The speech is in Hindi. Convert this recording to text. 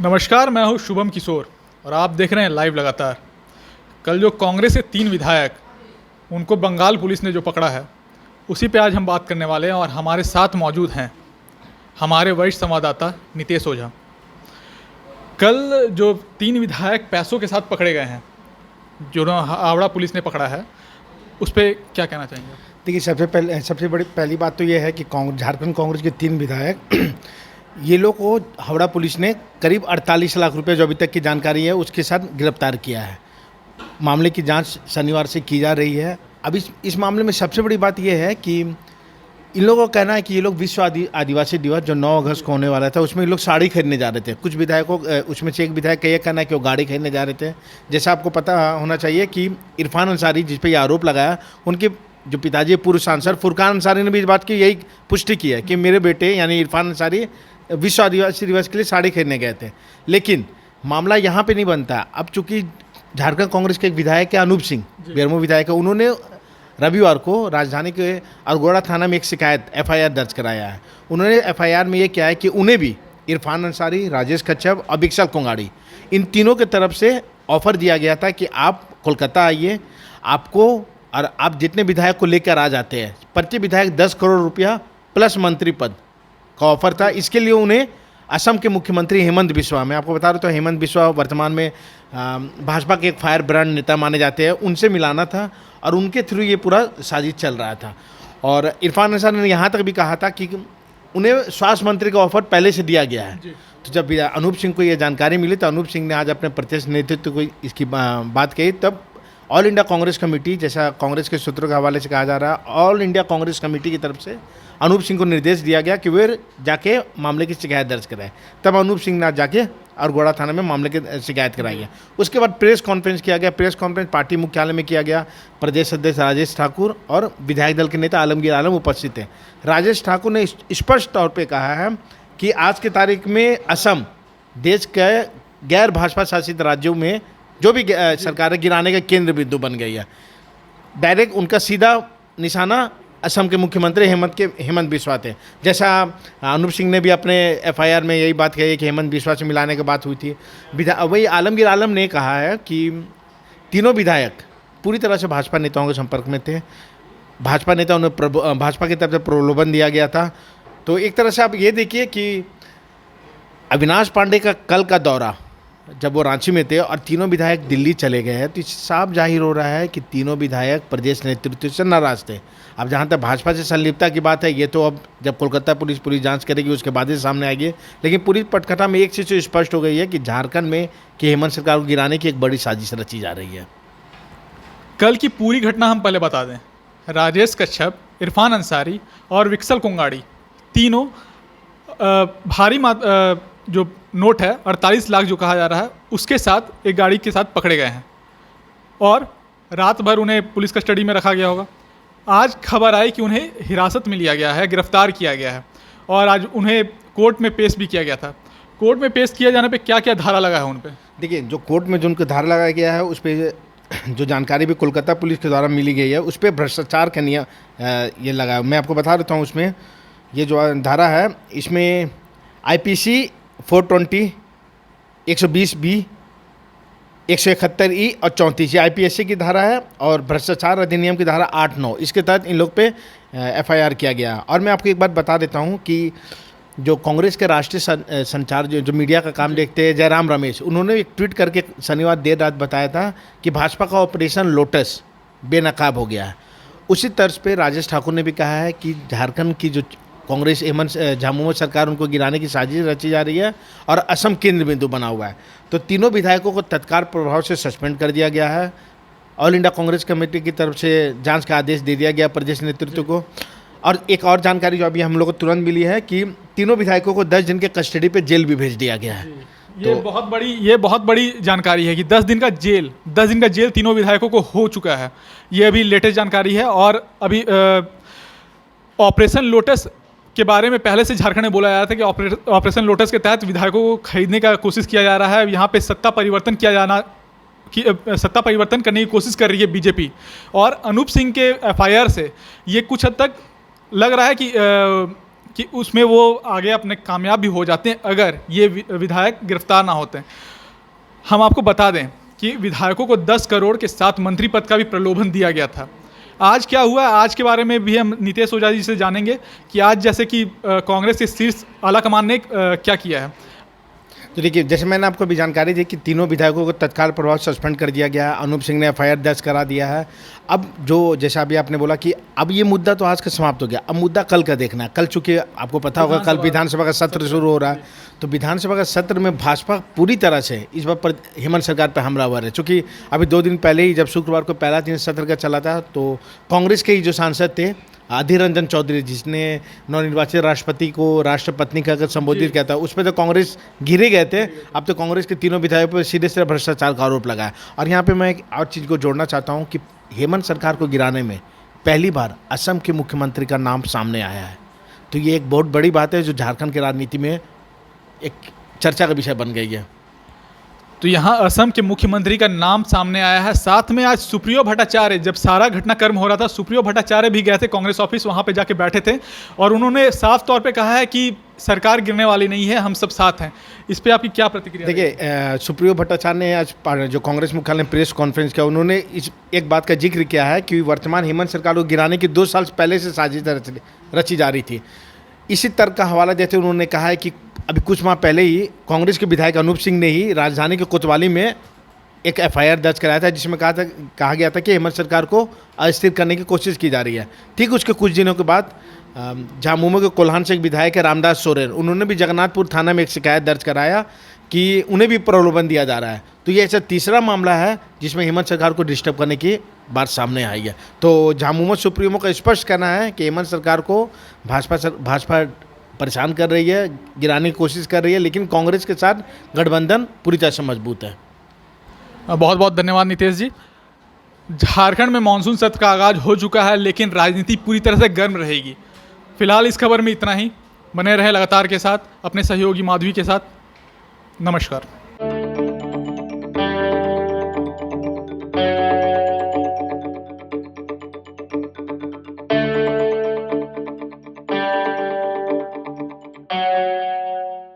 नमस्कार, मैं हूं शुभम किशोर और आप देख रहे हैं लाइव लगातार। कल जो कांग्रेस के 3 विधायक उनको बंगाल पुलिस ने जो पकड़ा है, उसी पे आज हम बात करने वाले हैं और हमारे साथ मौजूद हैं हमारे वरिष्ठ संवाददाता नितेश ओझा। कल जो 3 विधायक पैसों के साथ पकड़े गए हैं, जो हावड़ा पुलिस ने पकड़ा है, उस पर क्या कहना चाहेंगे? देखिए, सबसे बड़ी पहली बात तो ये है कि झारखंड कांग्रेस के 3 विधायक ये लोग को हावड़ा पुलिस ने करीब 48 लाख रुपए, जो अभी तक की जानकारी है, उसके साथ गिरफ्तार किया है। मामले की जांच शनिवार से की जा रही है। अब इस मामले में सबसे बड़ी बात यह है कि इन लोगों का कहना है कि ये लोग विश्व आदिवासी दिवस जो 9 अगस्त को होने वाला था, उसमें ये लोग साड़ी खरीदने जा रहे थे। कुछ विधायकों, उसमें से एक विधायक का यह कहना है कि वो गाड़ी खरीदने जा रहे थे। जैसा आपको पता होना चाहिए कि इरफान अंसारी, जिस पर यह आरोप लगाया, उनके जो पिताजी पूर्व सांसद फुरकान अंसारी ने भी इस बात की यही पुष्टि की है कि मेरे बेटे यानी इरफान अंसारी विश्व आदिवासी दिवस के लिए साड़ी खरीदने गए थे। लेकिन मामला यहाँ पे नहीं बनता। अब चूंकि झारखंड कांग्रेस के एक विधायक है अनूप सिंह, बेरमो विधायक है, उन्होंने रविवार को राजधानी के अरगोड़ा थाना में एक शिकायत FIR दर्ज कराया है। उन्होंने FIR में ये किया है कि उन्हें भी इरफान अंसारी, राजेश कच्छप और विक्सल कोंगाड़ी, इन तीनों की तरफ से ऑफर दिया गया था कि आप कोलकाता आइए, आपको और आप जितने विधायक को लेकर आ जाते हैं, प्रति विधायक 10 करोड़ रुपया प्लस मंत्री पद का ऑफर था। इसके लिए उन्हें असम के मुख्यमंत्री हेमंत बिस्वा, मैं आपको बता रहा हूँ, हेमंत बिस्वा वर्तमान में भाजपा के एक फायर ब्रांड नेता माने जाते हैं, उनसे मिलाना था और उनके थ्रू ये पूरा साजिश चल रहा था। और इरफान अंसारी ने यहाँ तक भी कहा था कि उन्हें स्वास्थ्य मंत्री का ऑफर पहले से दिया गया है। तो जब अनूप सिंह को ये जानकारी मिली तो अनूप सिंह ने आज अपने प्रत्यक्ष नेतृत्व को इसकी बात कही। तब ऑल इंडिया कांग्रेस कमेटी, जैसा कांग्रेस के सूत्रों के हवाले से कहा जा रहा है, ऑल इंडिया कांग्रेस कमेटी की तरफ से अनूप सिंह को निर्देश दिया गया कि वे जाके मामले की शिकायत दर्ज कराएं। तब अनूप सिंह ने जाके अरगोड़ा थाना में मामले की शिकायत कराई है। उसके बाद प्रेस कॉन्फ्रेंस किया गया। प्रेस कॉन्फ्रेंस पार्टी मुख्यालय में किया गया। प्रदेश अध्यक्ष राजेश ठाकुर और विधायक दल के नेता आलमगीर आलम उपस्थित हैं। राजेश ठाकुर ने स्पष्ट तौर पर कहा है कि आज की तारीख में असम देश के गैर भाजपा शासित राज्यों में जो भी सरकारें गिराने का केंद्र बिंदु बन गई है। डायरेक्ट उनका सीधा निशाना असम के मुख्यमंत्री हेमंत बिस्वा थे। जैसा अनूप सिंह ने भी अपने FIR में यही बात कही है कि हेमंत बिस्वा से मिलाने की बात हुई थी। वही आलमगीर आलम ने कहा है कि तीनों विधायक पूरी तरह से भाजपा नेताओं के संपर्क में थे। भाजपा नेताओं ने भाजपा की तरफ से प्रलोभन दिया गया था। तो एक तरह से आप ये देखिए कि अविनाश पांडे का कल का दौरा, जब वो रांची में थे और तीनों विधायक दिल्ली चले गए हैं, तो साफ जाहिर हो रहा है कि तीनों विधायक प्रदेश नेतृत्व से नाराज थे। अब जहाँ तक भाजपा से संलिप्तता की बात है, ये तो अब जब कोलकाता पुलिस पूरी जांच करेगी उसके बाद ही सामने आएगी। लेकिन पूरी पटकथा में एक चीज़ तो स्पष्ट हो गई है कि झारखंड में कि हेमंत सरकार को गिराने की एक बड़ी साजिश रची जा रही है। कल की पूरी घटना हम पहले बता दें। राजेश कच्छप, इरफान अंसारी और विक्सल कोंगाड़ी तीनों भारी जो नोट है 48 लाख जो कहा जा रहा है, उसके साथ एक गाड़ी के साथ पकड़े गए हैं और रात भर उन्हें पुलिस कस्टडी में रखा गया होगा। आज खबर आई कि उन्हें हिरासत में लिया गया है, गिरफ्तार किया गया है और आज उन्हें कोर्ट में पेश भी किया गया था। कोर्ट में पेश किया जाने पे क्या क्या धारा लगा है उन पर? देखिए, जो कोर्ट में जो उनको धारा लगाया गया है, उस पर जो जानकारी भी कोलकाता पुलिस के द्वारा मिली गई है, उस पर भ्रष्टाचार का नियम ये लगा है। मैं आपको बता देता हूँ, उसमें ये जो धारा है, इसमें IPC 420, 120B, 171E और 34 ये IPSC की धारा है और भ्रष्टाचार अधिनियम की धारा 8-9, इसके तहत इन लोग पे FIR किया गया। और मैं आपको एक बात बता देता हूँ कि जो कांग्रेस के राष्ट्रीय संचार जो मीडिया का काम देखते हैं, जयराम रमेश, उन्होंने एक ट्वीट करके शनिवार देर रात बताया था कि भाजपा का ऑपरेशन लोटस बेनकाब हो गया है। उसी तर्ज पे राजेश ठाकुर ने भी कहा है कि झारखंड की जो कांग्रेस हेमंत झामुमो सरकार, उनको गिराने की साजिश रची जा रही है और असम केंद्र बिंदु बना हुआ है। तो तीनों विधायकों को तत्काल प्रभाव से सस्पेंड कर दिया गया है। ऑल इंडिया कांग्रेस कमेटी की तरफ से जांच का आदेश दे दिया गया प्रदेश नेतृत्व को। और एक और जानकारी जो अभी हम लोग को तुरंत मिली है कि तीनों विधायकों को 10 दिन के कस्टडी पे जेल भी भेज दिया गया है। ये बहुत बड़ी जानकारी है कि 10 दिन का जेल तीनों विधायकों को हो चुका है। ये अभी लेटेस्ट जानकारी है। और अभी ऑपरेशन लोटस के बारे में पहले से झारखंड में बोला जा रहा था कि ऑपरेशन लोटस के तहत विधायकों को खरीदने का कोशिश किया जा रहा है। यहाँ पे सत्ता परिवर्तन करने की कोशिश कर रही है बीजेपी। और अनूप सिंह के FIR से ये कुछ हद तक लग रहा है कि कि उसमें वो आगे अपने कामयाब भी हो जाते हैं अगर ये विधायक गिरफ्तार ना होते हैं। हम आपको बता दें कि विधायकों को 10 करोड़ के साथ मंत्री पद का भी प्रलोभन दिया गया था। आज क्या हुआ, आज के बारे में भी हम नितेश ओझा जी से जानेंगे कि आज जैसे कि कांग्रेस के शीर्ष आला कमान ने क्या किया है। तो देखिए, जैसे मैंने आपको भी जानकारी दी कि तीनों विधायकों को तत्काल प्रभाव से सस्पेंड कर दिया गया है। अनूप सिंह ने एफआईआर दर्ज करा दिया है। अब जो जैसा अभी आपने बोला कि अब ये मुद्दा तो आज का समाप्त हो गया, अब मुद्दा कल का देखना है। कल चूंकि आपको पता होगा कल विधानसभा का सत्र शुरू हो रहा है, तो विधानसभा का सत्र में भाजपा पूरी तरह से इस बात पर हेमंत सरकार पर हमलावर है। चूँकि अभी 2 दिन पहले ही जब शुक्रवार को पहला दिन सत्र का चला था, तो कांग्रेस के ही जो सांसद थे अधीर रंजन चौधरी, जिसने नवनिर्वाचित राष्ट्रपति को राष्ट्रपत्नी कहकर संबोधित किया था, उस पर तो कांग्रेस घिरे गए थे। अब तो कांग्रेस के तीनों विधायकों पर सीधे से भ्रष्टाचार का आरोप लगा है। और यहाँ पे मैं एक और चीज़ को जोड़ना चाहता हूँ कि हेमंत सरकार को गिराने में पहली बार असम के मुख्यमंत्री का नाम सामने आया है। तो ये एक बहुत बड़ी बात है जो झारखंड की राजनीति में एक चर्चा का विषय बन गई है। तो यहाँ असम के मुख्यमंत्री का नाम सामने आया है। साथ में आज सुप्रियो भट्टाचार्य, जब सारा घटनाक्रम हो रहा था, सुप्रियो भट्टाचार्य भी गए थे कांग्रेस ऑफिस, वहाँ पे जाके बैठे थे और उन्होंने साफ तौर पे कहा है कि सरकार गिरने वाली नहीं है, हम सब साथ हैं। इस पे आपकी क्या प्रतिक्रिया? देखिए, सुप्रियो भट्टाचार्य ने आज जो कांग्रेस मुख्यालय में प्रेस कॉन्फ्रेंस किया, उन्होंने इस एक बात का जिक्र किया है कि वर्तमान हेमंत सरकार को गिराने की 2 साल पहले से साजिश रची जा रही थी। इसी तर्क का हवाला देते उन्होंने कहा है कि अभी कुछ माह पहले ही कांग्रेस के विधायक अनूप सिंह ने ही राजधानी के कोतवाली में एक एफआईआर दर्ज कराया था, जिसमें कहा गया था कि हेमंत सरकार को अस्थिर करने की कोशिश की जा रही है। ठीक उसके कुछ दिनों के बाद झामुमो के कोल्हान से एक विधायक है रामदास सोरेन, उन्होंने भी जगन्नाथपुर थाना में एक शिकायत दर्ज कराया कि उन्हें भी प्रलोभन दिया जा रहा है। तो ये ऐसा तीसरा मामला है जिसमें हेमंत सरकार को डिस्टर्ब करने की बात सामने आई है। तो झामुमो सुप्रीमो का स्पष्ट कहना है कि हेमंत सरकार को भाजपा परेशान कर रही है, गिराने की कोशिश कर रही है, लेकिन कांग्रेस के साथ गठबंधन पूरी तरह से मजबूत है। बहुत बहुत धन्यवाद नितेश जी। झारखंड में मानसून सत्र का आगाज हो चुका है, लेकिन राजनीति पूरी तरह से गर्म रहेगी। फिलहाल इस खबर में इतना ही। बने रहे लगातार के साथ अपने सहयोगी माधवी के साथ। नमस्कार।